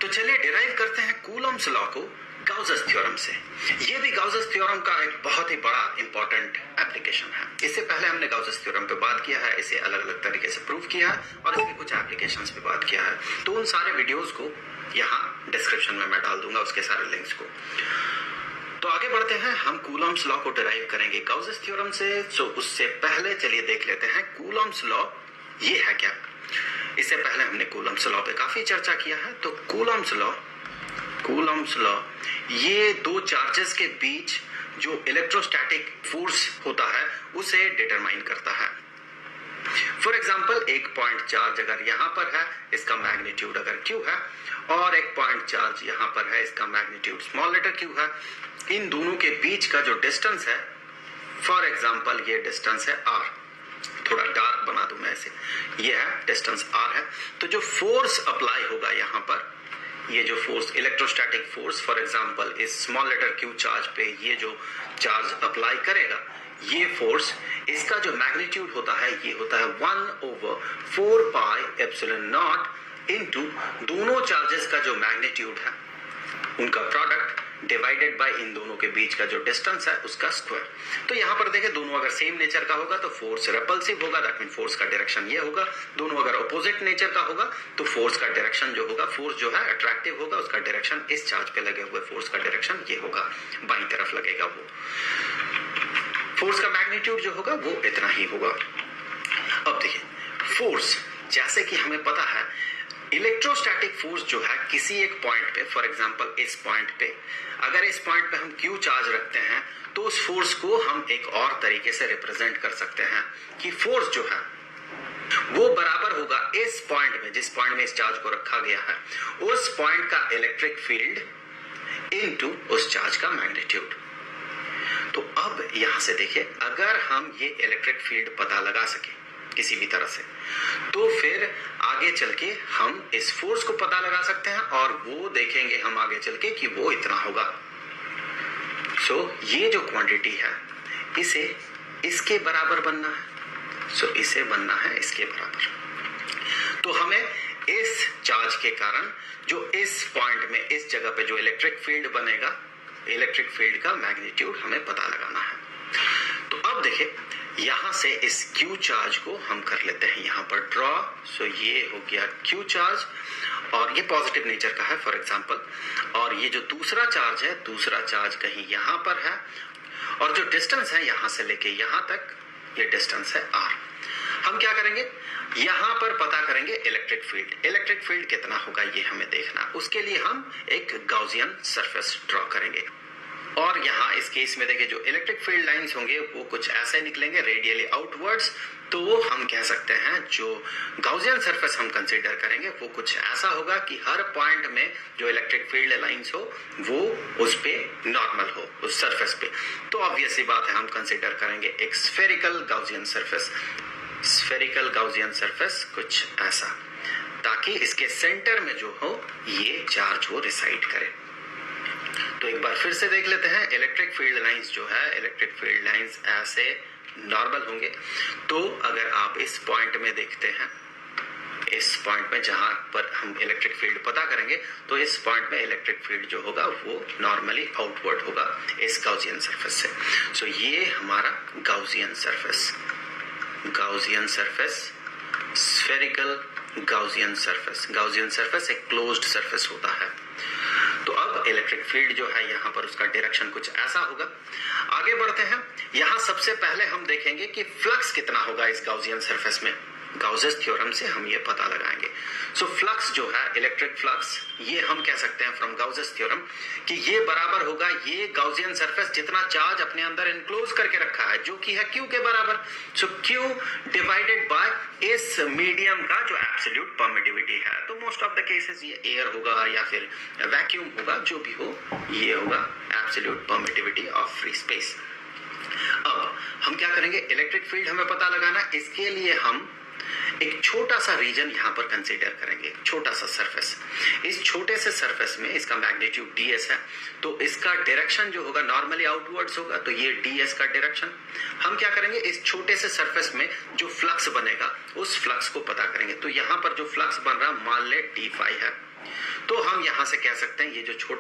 तो चलिए डिराइव करते हैं कूलम्ब्स लॉ को गाउसेस थ्योरम से। ये भी गाउसेस थ्योरम का एक बहुत ही बड़ा इंपॉर्टेंट एप्लीकेशन है। इससे पहले हमने गाउसेस थ्योरम पे बात किया है, इसे अलग अलग तरीके से प्रूव किया है और इसके कुछ एप्लीकेशंस पे बात किया है। तो उन सारे वीडियोस को यहाँ डिस्क्रिप्शन में मैं डाल दूंगा, उसके सारे लिंक्स को। तो आगे बढ़ते हैं, हम कूलम्ब्स लॉ को डिराइव करेंगे गाउसेस थ्योरम से। तो उससे पहले चलिए देख लेते हैं कूलम्ब्स लॉ ये है क्या। इससे पहले हमने कूलम्ब्स लॉ पे काफी चर्चा किया है। तो कूलम्ब्स लॉ ये दो चार्जेस के बीच जो इलेक्ट्रोस्टैटिक फोर्स होता है उसे डिटरमाइन करता है। फॉर एग्जाम्पल, एक पॉइंट चार्ज अगर यहां पर है, इसका मैग्नीट्यूड अगर Q है, और एक पॉइंट चार्ज यहां पर है, इसका मैग्नीट्यूड स्मॉल लेटर q है। इन दोनों के बीच का जो डिस्टेंस है, फॉर एग्जाम्पल ये डिस्टेंस है r, थोड़ा डार्क बना दूं मैं इसे, ये है डिस्टेंस r है। तो जो फोर्स अप्लाई होगा यहां पर, ये जो force electrostatic force for example इस स्मॉल लेटर q चार्ज पे ये जो चार्ज अप्लाई करेगा, ये फोर्स, इसका जो मैग्नीट्यूड होता है ये होता है 1/4 पाई एप्सिलॉन नॉट इनटू दोनों चार्जेस का जो मैग्नीट्यूड है उनका प्रोडक्ट डिवाइडेड बाय इन दोनों के बीच का जो डिस्टेंस है उसका स्क्वायर। तो यहां पर देखें, दोनों अगर सेम नेचर का होगा तो फोर्स रेपल्सिव होगा, दैट मीन फोर्स का डायरेक्शन ये होगा। दोनों अगर अपोजिट नेचर का होगा तो फोर्स का डायरेक्शन जो होगा, फोर्स जो है अट्रैक्टिव होगा, उसका डायरेक्शन इस चार्ज पे लगे हुए फोर्स का डायरेक्शन ये होगा, बाईं तरफ लगेगा वो। फोर्स का मैग्नीट्यूड जो होगा वो इतना ही होगा। अब देखिए, फोर्स जैसे कि हमें पता है, इलेक्ट्रोस्टैटिक फोर्स जो है किसी एक पॉइंट पे, फॉर एग्जांपल इस पॉइंट पे, अगर इस पॉइंट पे हम Q चार्ज रखते हैं तो उस फोर्स को हम एक और तरीके से रिप्रेजेंट कर सकते हैं कि फोर्स जो है वो बराबर होगा इस पॉइंट में, जिस पॉइंट में इस चार्ज को रखा गया है, उस पॉइंट का इलेक्ट्रिक फील्ड इनटू उस चार्ज का मैग्नीट्यूड। तो अब यहां से देखिए, अगर हम ये इलेक्ट्रिक फील्ड पता लगा सके किसी भी तरह से, तो फिर आगे चल के हम इस फोर्स को पता लगा सकते हैं और वो देखेंगे हम आगे चल के कि वो इतना होगा। सो ये जो क्वांटिटी है इसे इसके बराबर बनना है। सो इसे बनना है इसके बराबर। तो हमें इस चार्ज के कारण जो इस पॉइंट में इस जगह पे जो इलेक्ट्रिक फील्ड बनेगा, इलेक्ट्रिक फील्ड का मैग्नीट्यूड हमें पता लगाना है। तो अब देखिए, यहां से इस Q चार्ज को हम कर लेते हैं यहां पर ड्रॉ। सो ये हो गया Q चार्ज और ये पॉजिटिव नेचर का है फॉर एग्जांपल, और ये जो दूसरा चार्ज है, दूसरा चार्ज कहीं यहां पर है, और जो डिस्टेंस है यहां से लेके यहां तक, ये डिस्टेंस है r। हम क्या करेंगे, यहां पर पता करेंगे इलेक्ट्रिक फील्ड। इलेक्ट्रिक फील्ड कितना होगा ये हमें देखना, उसके लिए हम एक गाउसियन सरफेस ड्रॉ करेंगे। और यहाँ इस केस में देखिए, जो इलेक्ट्रिक फील्ड लाइंस होंगे वो कुछ ऐसे निकलेंगे रेडियली आउटवर्ड्स। तो हम कह सकते हैं जो गाउसियन सरफेस हम कंसीडर करेंगे वो कुछ ऐसा होगा कि हर पॉइंट में जो इलेक्ट्रिक फील्ड लाइंस हो वो उस पे नॉर्मल हो, उस सरफेस पे। तो ऑब्वियस सी बात है, हम कंसीडर करेंगे एक spherical Gaussian surface. Spherical Gaussian surface कुछ ऐसा, ताकि इसके सेंटर में जो हो ये चार्ज हो रिसाइड करे। तो एक बार फिर से देख लेते हैं, इलेक्ट्रिक फील्ड लाइंस जो है, इलेक्ट्रिक फील्ड लाइंस ऐसे नॉर्मल होंगे। तो अगर आप इस पॉइंट में देखते हैं, इस पॉइंट में जहां पर हम इलेक्ट्रिक फील्ड पता करेंगे, तो इस पॉइंट में इलेक्ट्रिक फील्ड जो होगा वो नॉर्मली आउटवर्ड होगा इस गाउसियन सरफेस से। सो ये हमारा Gaussian surface, Gaussian surface, spherical Gaussian surface. Gaussian surface एक क्लोज्ड सरफेस होता है। तो अब इलेक्ट्रिक फील्ड जो है यहाँ पर उसका डायरेक्शन कुछ ऐसा होगा। आगे बढ़ते हैं, यहाँ सबसे पहले हम देखेंगे कि फ्लक्स कितना होगा इस गाउसियन सरफेस में। गाउसेस थ्योरम से हम ये पता लगाएंगे। सो फ्लक्स जो है, इलेक्ट्रिक फ्लक्स, ये हम कह सकते हैं फ्रॉम गाउसेस थ्योरम कि ये बराबर होगा ये गाउसियन सरफेस जितना चार्ज अपने अंदर इनक्लोज करके रखा है, जो कि है Q के बराबर। सो Q डिवाइडेड बाय इस मीडियम का जो एब्सोल्यूट परमिटिविटी है। तो मोस्ट ऑफ द केसेस ये एयर होगा या फिर वैक्यूम होगा, जो भी हो ये होगा absolute permittivity of free space. अब हम क्या करेंगे, इलेक्ट्रिक फील्ड हमें पता लगाना, इसके लिए हम एक छोटा सा रीजन यहां पर कंसीडर करेंगे, छोटा सा सरफेस। इस छोटे से सरफेस में इसका मैग्नीट्यूड ds है, तो इसका डायरेक्शन जो होगा नॉर्मली आउटवर्ड्स होगा, तो ये ds का डायरेक्शन। हम क्या करेंगे, इस छोटे से सरफेस में जो फ्लक्स बनेगा उस फ्लक्स को पता करेंगे। तो यहां पर जो फ्लक्स बन रहा मान ले d फाई है, तो हम यहां से कह सकते हैं ये जो छोटा